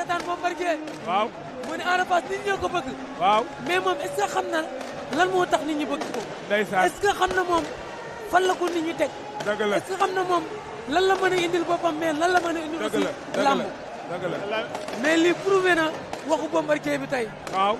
seetaan Bombardier. waaw mu ne Ada Fass nit ñoo ko bëgg. waaw mais moom est-ce que xam na lan moo tax nit ñi bëgg ko. ndeysaan est-ce que xam na moom fan la ko nit ñi teg. dëgg la est-ce que xam na moom lan la mën a indil boppam mais lan la mën a indil dëgg aussi la lamb. dëgg la mais lii prouvé na waxu Bombardier bi tey. waaw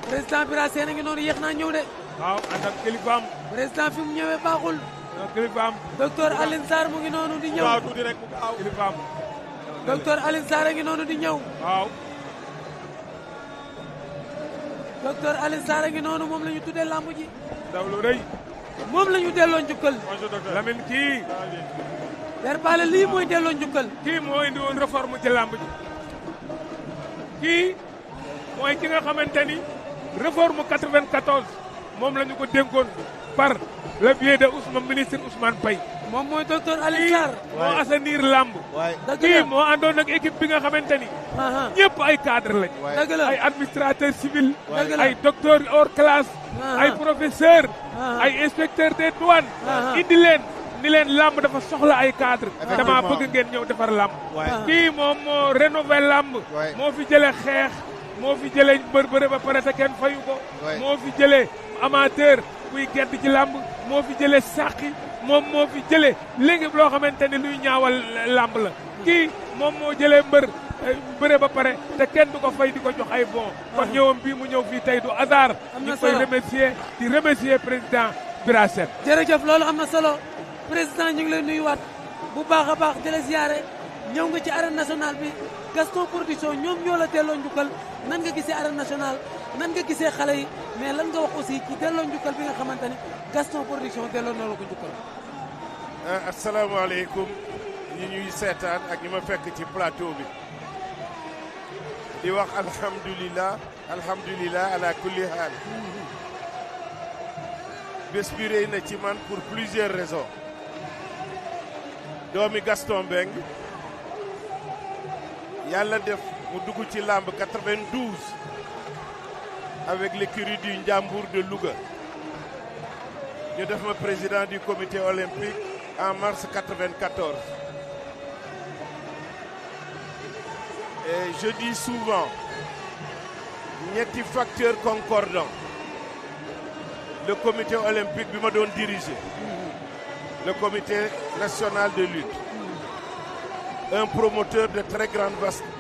président Bira Sène a ngi noonu yéex naa ñëw de. waaw ànd ak kilifaam président fi mu ñëwee baaxul. kilifaam docteur Alioune Sarr mu ngi noonu di ñëw. waaw tuuti rek mu gaaw kilifaam docteur Alioune Sarr a ngi noonu di ñëw. waaw docteur Alioune Sarr a ngi noonu moom la ñu tuddee lamb ji. daw lu rëy moom la ñu delloo njukkal. Lamine kii der Balla lii mooy delloo njukkal. kii moo indi woon réforme ci lamb ji kii mooy ki nga xamante ni réforme 94 moom la ñu ko dénkoon par le biais de ministre Ousmane Paye moom mooy docteur Alioune Sarr. moo assainir lamb dëgg kii la moo àndoon ak équipe bi nga xamante ni ñëpp ay cadre lañ dëgg la ay administrateur civil dëgg la ay docteur hors classe ay professeur ay inspecteur des douanes indi leen ni leen lamb dafa soxla ay cadre dama bëgg ngeen ñëw defar lamb kii moom moo rénové lamb moo fi jële xeex moo fi jële bëre ba pare te kenn fayu ko moo fi jële amateur kuy gedd ci lamb moo fi jële sàqi moom moo fi jële léegi loo xamante ni luy ñaawal lamb la kii moom moo jëlee mbër bëre ba pare te kenn du ko fay di ko jox ay bon kon ñëwam bii mu ñëw fii tey du hasard ñu koy remercier di remercier président Bira Sène jërëjëf loolu am na solo président ñu ngi lay nuyuwaat bu baax a baax di la ziyaare ñëw nga ci arène nationale bi Gaston Production ñoom ñoo la delloo njukkal nan nga gisee arène nationale nan nga gisee xale yi mais lan nga wax aussi ci delloo njukkal bi nga xamante ni Gaston Production delloo na la ko njukkal. asalaamaaleykum ñi ñuy seetaan ak ñi ma fekk ci plateau bi di wax alhamdulilah ala kulli haal bés bi réy na ci man pour plusieurs raisons doomi Gaston Mbengue yàlla def mu dugg ci làmb 92 avec l'écurie du Ndiambour de Louga ñu def ma président du comité olympique en mars 94 et je dis souvent ñetti facteurs concordants le comité olympique bi ma doon diriger le comité national de lutte un promoteur de très grande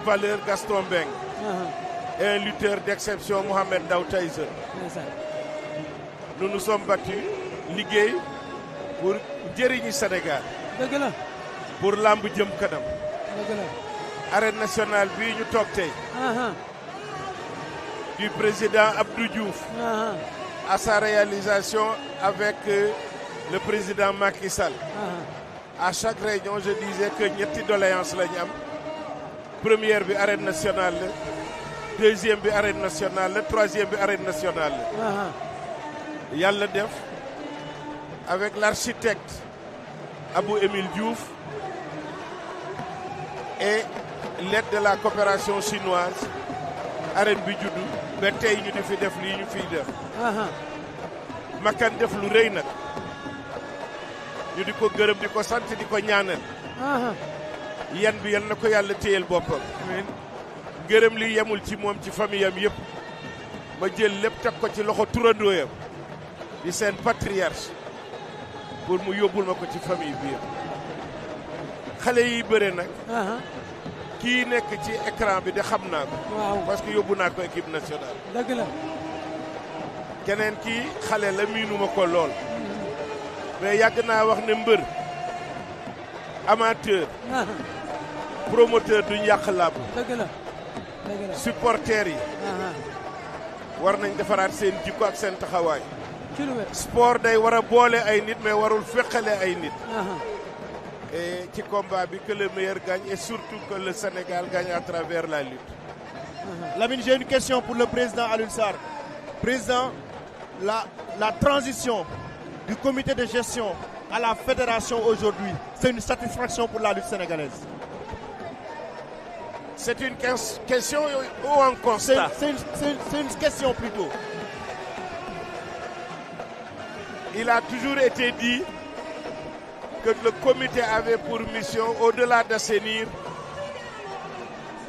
valeur Gaston Mbengue et un lutteur d'exception Mohamed Ndao Tyson nous nous sommes battus liggéey pour njëriñu Sénégal dëgg la pour lamb jëm kanam dëgg la arène nationale bii ñu toog tey du président Abdou Diouf à sa réalisation avec le président Macky Sall à chaque réunion je disais que ñetti doléance la ñu am première bi arène nationale la deuxième bi arène nationale la troisième bi arène nationale la yàlla def avec l'architecte Abou Émile Diouf et l'aide de la coopération chinoise arène bi juddu ba tey ñu di fi def lii ñu fiy def Makan def lu rëy nag ñu di ko gërëm di ko sant di ko ñaanal yan bi yal na ko yàlla téyel boppam gërëm li yemul ci moom ci famille am yëpp ma jël lépp teg ko ci loxo turandooyam di seen patriarche pour mu yóbbul ma ko ci famille bi yëpp xale yi bëre nag kii nekk ci écran bi de xam naa ko parce que yóbbu naa ko équipe nationale dëgg la keneen kii xale la miinuma ko lool mais yàgg naa wax ne mbër amateur promoteur duñ yàq làmb dëgg la dëgg la supporters yi war nañ defaraat seen jikko ak seen taxawaay ci lu wér sport day war a boole ay nit mais warul feqale ay nit et ci combat bi que le meilleur gagne et surtout que le Sénégal gagne à travers la lutte. Lamine, j'ai une question pour le président Alioune Sarr. Président, la transition du comité de gestion à la fédération aujourd'hui, c'est une satisfaction pour la lutte sénégalaise? C'est une question ou un constat? C'est une question plutôt. Il a toujours été dit que le comité avait pour mission, au-delà d'assainir,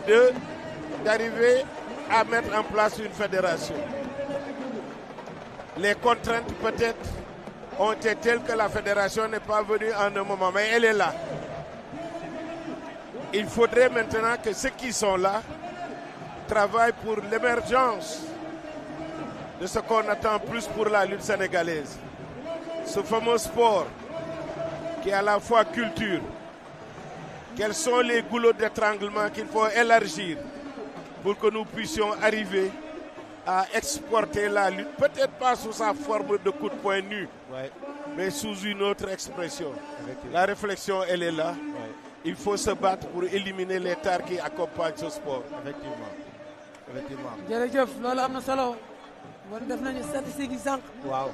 de d'arriver à mettre en place une fédération. Les contraintes peut-être ont été telles que la fédération n'est pas venue en un moment, mais elle est là. Il faudrait maintenant que ceux qui sont là travaillent pour l'émergence de ce qu'on attend plus pour la lutte sénégalaise. Ce fameux sport qui est à la fois culture. Quels sont les goulots d'étranglement qu'il faut élargir pour que nous puissions arriver à exporter la lutte, peut-être pas sous sa forme de coup de poing nu, mais sous une autre expression. La réflexion, elle est là. Il faut se battre pour éliminer les tares qui accompagnent ce sport. Effectivement. jërëjëf loolu am na solo wan def nañu statistique yi sànq. waaw.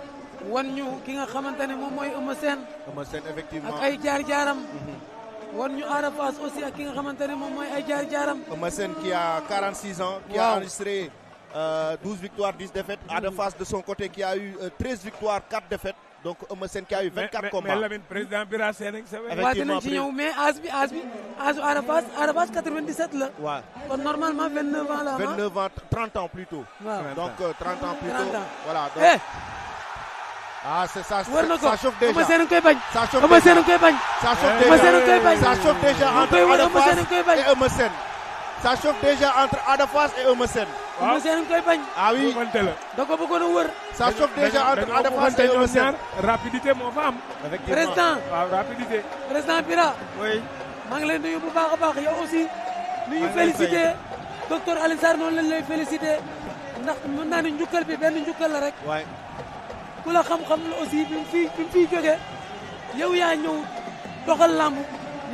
wan ñu ki nga xamante ne moom mooy Eumeu Sène. Eumeu Sène effectivement ak ay jaar-jaaram. wan ñu Ada Fass aussi ak ki nga xamante ne moom mooy ay jaar-jaaram. Eumeu Sène qui a 46 ans. qui a enregistré 12 victoires 10 défaites. Ada Fass de son côté qui a eu 13 victoires 4 défaites. Donc Eumeu Sène qui a eu 24 combats. mais Lamine président Bira Sène waaw dinañ ci ñëw mais âge bi Ada Fass 97 la. waaw kon normalement 29 ans la. 29 ans 30 ans plutôt. waaw donc 30 ans plutôt. 30 ans. Voilà donc. Ah c'est ça. war na ko ça chauffe déjà. Eumeu Sène koy bañ. ça chauffe Eumeu déjà. Sène koy bañ. ça chauffe Eumeu Sène koy bañ. déjà. ça chauffe déjà entre Ada Fass et Eumeu Sène. ça chauffe déjà entre Ada Fass et Eumeu Sène. Eumeu Sène koy bañ. ah oui da ko bëggoon a wër. ça chauffe déjà entre Ada Fass et Eumeu Sène. rapidité moo fa am. président waaw rapidité. président Bira. oui. maa ngi lay nuyu bu baax a baax yow aussi. nu ñu félicité docteur Alioune Sarr noonu lañ lay félicité ndax mën naa ni njukkal bi benn njukkal la rek. waay. ku la xam-xam la aussi bi mu fiy jógee yow yaa ñëw doxal làmb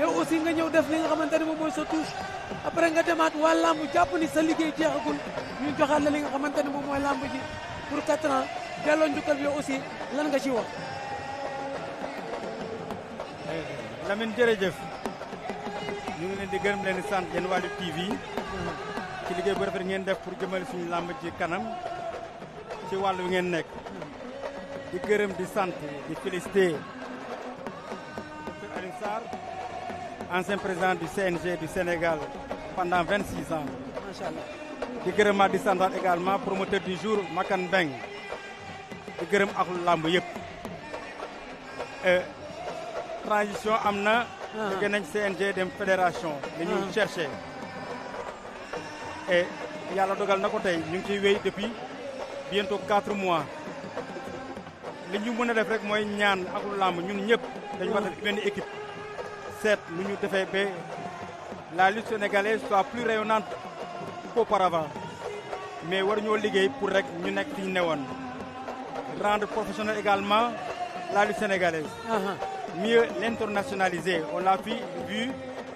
yow aussi nga ñëw def li nga xamante ne moom mooy sa touche après nga demaat waa làmb jàpp ni sa liggéey jeexagul ñu joxaat la li nga xamante ne moom mooy làmb ji pour 4 ans delloo njukkal bi yow aussi lan nga ci wax. Lamine jërëjëf ñu ngi leen di gërëm leen di sant yéen waa Lutte TV ci liggéey bu rafet ngeen def pour jëmale suñu làmb ji kanam ci wàllu wi ngeen nekk di gërëm di sant di féliciter Alioune Sarr ancien président du CNG du Sénégal pendant 26 ans. macha allah. di gërëmaat di santaat également promoteur du jour Makan Mbeng di gërëm ak làmb yëpp. transition am na. jóge nañ CNG dem fédération. li ñu cherché. et yàlla dogal na ko tey ñu ngi ciy wéy depuis bientôt 4 mois. li ñu mën a def rek mooy ñaan ak làmb ñun ñëpp dañu war a def benn équipe. seet lu ñu defee ba la lutte sénégalaise soit plus rayonnante qu'auparavant. mais war ñoo liggéey pour rek ñu nekk fi ñu newoon. rendre professionnel également la lutte sénégalaise. mieux l'internationaliser on l'a vu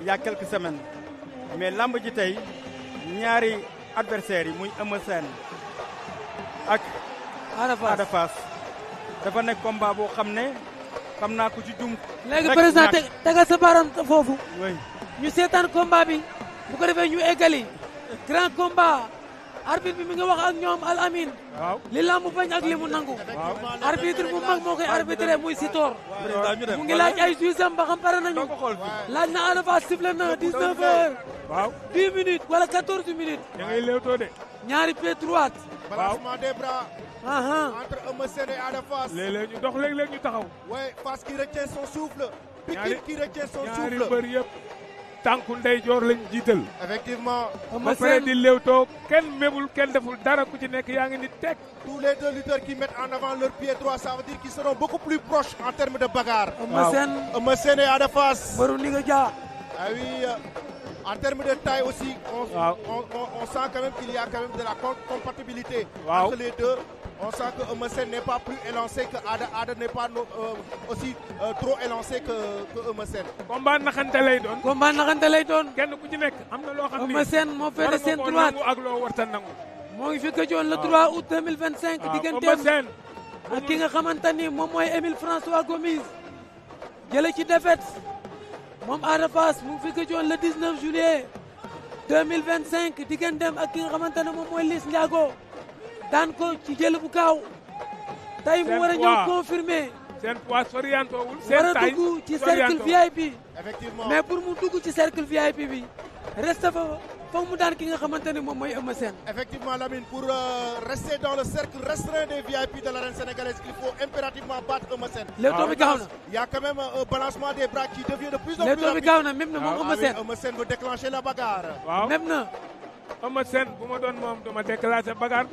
il y a quelques semaines. mais lamb ji tey ñaari adversaires yi muy Eumeu Sène ak Ada Fass dafa nekk combat boo xam ne xam naa ko ci jum. léegi président tegal sa baaraam foofu. oui ñu seetaan combat bi bu ko defee ñu eggali grand combat. arbitre bi mi nga wax ak ñoom Al Amin. waaw li lamb bañ ak li mu nangu. waaw arbitre bu mag moo koy arbitré muy Sitor. mu ngi laaj ay jugeam ba xam pare nañu. laaj na Ada Fass sifflé na 19 heures. waaw 10 minutes wala 14 minutes. da ngay léewtoo de. ñaari pied droite. balancement des bras. entre Eumeu Sène et Ada Fass. léeg-léeg ñu dox léeg-léeg ñu taxaw. ouais Fass qui retient son souffle. Pikine qui retient son ñaari souffle. mbër yëpp tànku ndeyjoor lañ jiital. effectivement. ba pare di léewtoo kenn mébul kenn deful dara ku ci nekk yaa ngi ni teg. tous les deux lutteurs qui mettent en avant leur pied droit ça veut dire qu'ils seront beaucoup plus proches en termes de bagarre. Eumeu Sène et Ada Fass. Mbaru ni nga jaa. Ah oui, en termes de taille aussi, on sent quand même qu'il y a quand même de la compatibilité entre les deux. On sent que Eumeu Sène n'est pas plus élancé que Ada n'est pas aussi trop élancé que Eumeu Sène. combat naxante lay doon. combat naxante lay doon. kenn ku ci nekk am na loo xam ni Eumeu Sène moo féete seen droite ak loo warta nangu. moo ngi fi gëjoon le 3 août 2025. digganteem ak ki nga xamante ni moom mooy Émile François Gomis jële ci défaite. moom Ada Fass mu ngi fi gëjoon le 19 juillet 2025 digganteem ak ki nga xamante ne moom mooy Liss Ndiago daan ko ci jël bu gaaw. tey mu war a ñëw confirmer. seen poids soriantoowul. war a dugg ci cercle VIP. effectivement mais pour mu dugg ci cercle VIP bi reste fa foog mu daan ki nga xamante ne moom mooy Eumeu Sène. Effectivement, Lamine, pour rester dans le cercle restreint des VIP de l'arène sénégalaise, il faut impérativement battre Eumeu Sène. Leewtoo bi gaaw na. Il y a quand même un balancement des bras qui devient de plus en plus Leewtoo bi rapide. gaaw na même na moom Eumeu Sène. Eumeu Sène veut déclencher la bagarre. waaw même na. Eumeu Sène bu ma doon moom dama déclencher bagarre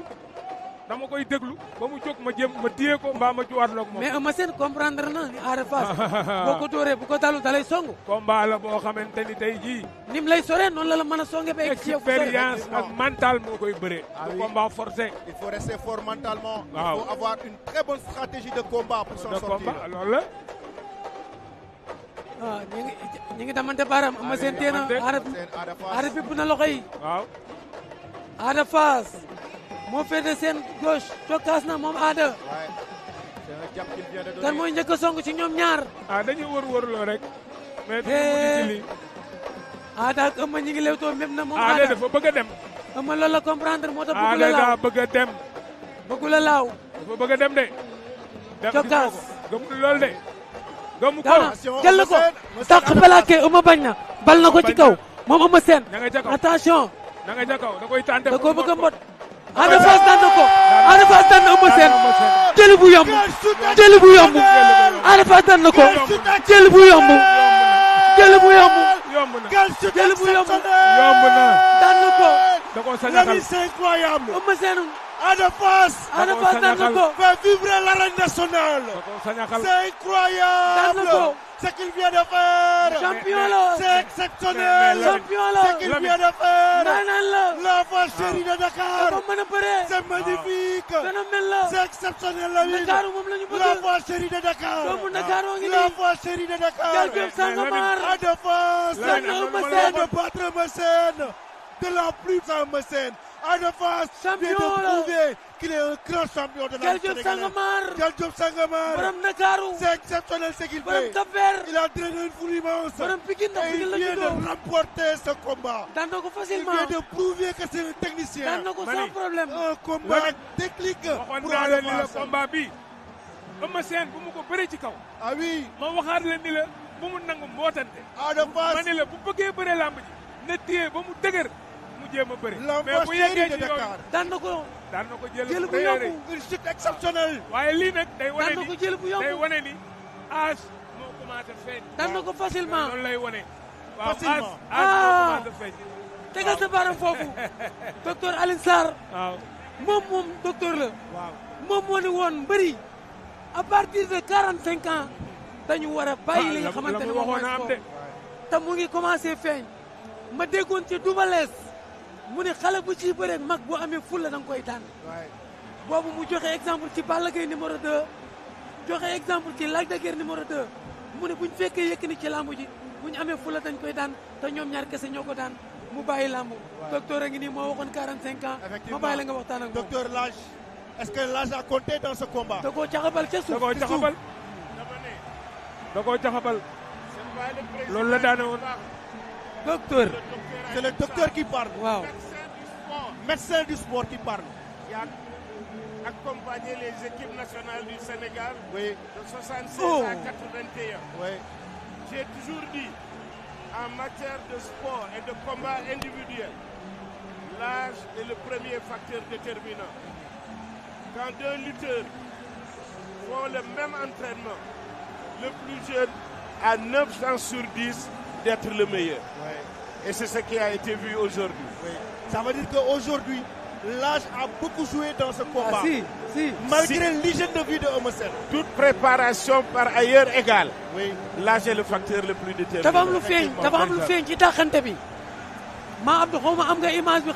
dama koy déglu ba mu jóg ma jéem ma téye ko mbaa ma juwaatloog moom. mais Eumeu Sène comprendre na ni Ada Fass boo ko dóoree bu ko dalu dalay song. combat la boo xamante ni tey jii. nim lay soree noonu la mën a songe ba egg ci yow. expérience ak mental moo koy bëree. oui. combat forcé. Il faut rester fort mentalement. Waaw. Il faut avoir une très bonne stratégie de combat pour s'en de sortir. combat loolu la. waaw ñu ngi damante baaraam Eumeu Sène téye na Ada Ada fipp na loxo yi. waaw. Ada Fass moo féete seen gauche cokkaas na moom Ada. Ouais. C'est un jab qu'il vient de donner. kan mooy njëkk a song ci ñoom ñaar. dañuy wër-wërloo rek. mais du mu ci lii. Ada ak Eumeu ñi ngi lewtoo même na moom Ada Ada. dafa bëgg a dem. Eumeu loolu la comprendre moo tax bëggu Ada la daa laaw bëgg a dem. bëggu la laaw. dafa bëgg a dem de. dem Cokkaas. gëmul lool de. gëmu ko. daaw na jël na ko dàq plaqué Eumeu bañ na. bal na ko ci kaw moom Eumeu Sène. ña nga ca kaw attention ña nga ca kaw da koy tànte. da koo bëgg a mbot. Ada Fass daan na ko. Ada Fass daan na Eumeu Sène. jëli bu yomb. jëli bu yomb. Ada Fass daan na ko. jëli bu yomb. jëli bu yomb. yomb na jëli bu yomb. yomb na. daan na ko. da koo sañaxal. Lamine, c'est incroyable. Eumeu Sène. Ada Fass Ada Fass daan na ko. fait vibrer l'arène nationale. da koo sañaxal. C'est incroyable. Daan na ko. Ce qu'il vient de faire. champion la. C'est exceptionnel. champion Ce la. qu'il vient de faire. naanaan la. La voix chérie de Dakar. dafa mën a bëree. C'est magnifique. phénomène la. C'est exceptionnel, Lamine. Ndakaaru moom la ñu La bëgg. voix chérie de Dakar. doomu Ndakaaroo ngi La nii. voix chérie de Dakar. Jaajëf Sangomar. Ada Fass. Lamine, Daan na Eumeu Lamine, Sène. De battre Eumeu Sène. De la plus à Eumeu Sène. Ada Fass Champion vient de la. prouver qu'il est un grand champion de la Jaajëf Sénégalaise. Sangomar. Jaajëf Sangomar. borom Ndakaaru. C'est exceptionnel ce qu'il borom fait. Cap-Vert. Il a drainé une foule immense. borom Pikine ndax Et Pikine il la vient juddoo. de remporter ce combat. daan na ko Il facilement. vient de prouver que c'est un technicien. daan na ko sans Mani. problème. Un combat technique waxoon pour naa la Ada ni la Fass. combat bi Eumeu Sène bu mu ko bëree ci kaw. Ah oui, ma waxaat la ni la bu mu nangu mbootante. Ada ma Fass, ni la bu bëggee bëree làmb ji na téye ba mu dëgër mu jéem a bëri. mais l'enfant bu chéri yeggee de ci yoon Dakar. daan na ko. daan na ko jël jël bu rëy a rëy. yomb. Une chute exceptionnelle. waaye lii nag day wane daan na ko ni jël bu yomb. day wane ni âge moo commencé feeñ. daan na ko facilement. loolu lay wane. waaw Facilement. âge moo commencé feeñ. tegal sa baaraam foofu. docteur Alioune Sarr. waaw moom docteur la. waaw. moom moo ni woon mbëri à partir de 45 ans dañu war a bàyyi li nga xamante ne moom mooy waxoon am de. sport. te mu ngi commencé feeñ. ma déggoon ci dubalees mu ne xale bu ciy bëreeg mag bu amee fulla da nga koy daan. boobu mu joxe exemple ci Balla Gaye numéro 2 joxe exemple ci Lac de Guiers numéro 2 mu ne buñ fekkee Yékini ci làmb ji buñ amee fulla dañ koy daan te ñoom ñaar kese ñoo ko daan mu bàyyi làmb. docteur a ngi nii moo waxoon 45 ans. ma bàyyi la nga waxtaan ak moom. Docteur, l'âge, est-ce que l'âge a compté dans ce combat? da koo caxabal ca da suuf. koo caxabal. da koo caxabal. loolu la daane woon. docteur. C'est le docteur qui parle. waaw. Médecin du sport qui parle. qui a accompagné les équipes nationales du Sénégal Oui, de 76 Oh. à 81. oui. J'ai toujours dit, en matière de sport et de combat individuel, l'âge est le premier facteur déterminant. Quand deux lutteurs font le même entraînement, le plus jeune a 9 chances sur 10 d'être le meilleur. Et c'est ce qui a été vu aujourd'hui. Oui. Ça veut dire qu'aujourd'hui, l'âge a beaucoup joué dans ce combat. ah si. Malgré l'hygiène de vie de Eumeu Sène. Toute préparation par ailleurs égale. Oui. L'âge est le facteur le plus déterminant. dafa am lu feeñ dafa am lu feeñ ci taxante bi. maa Abdou xaw ma am nga image bi.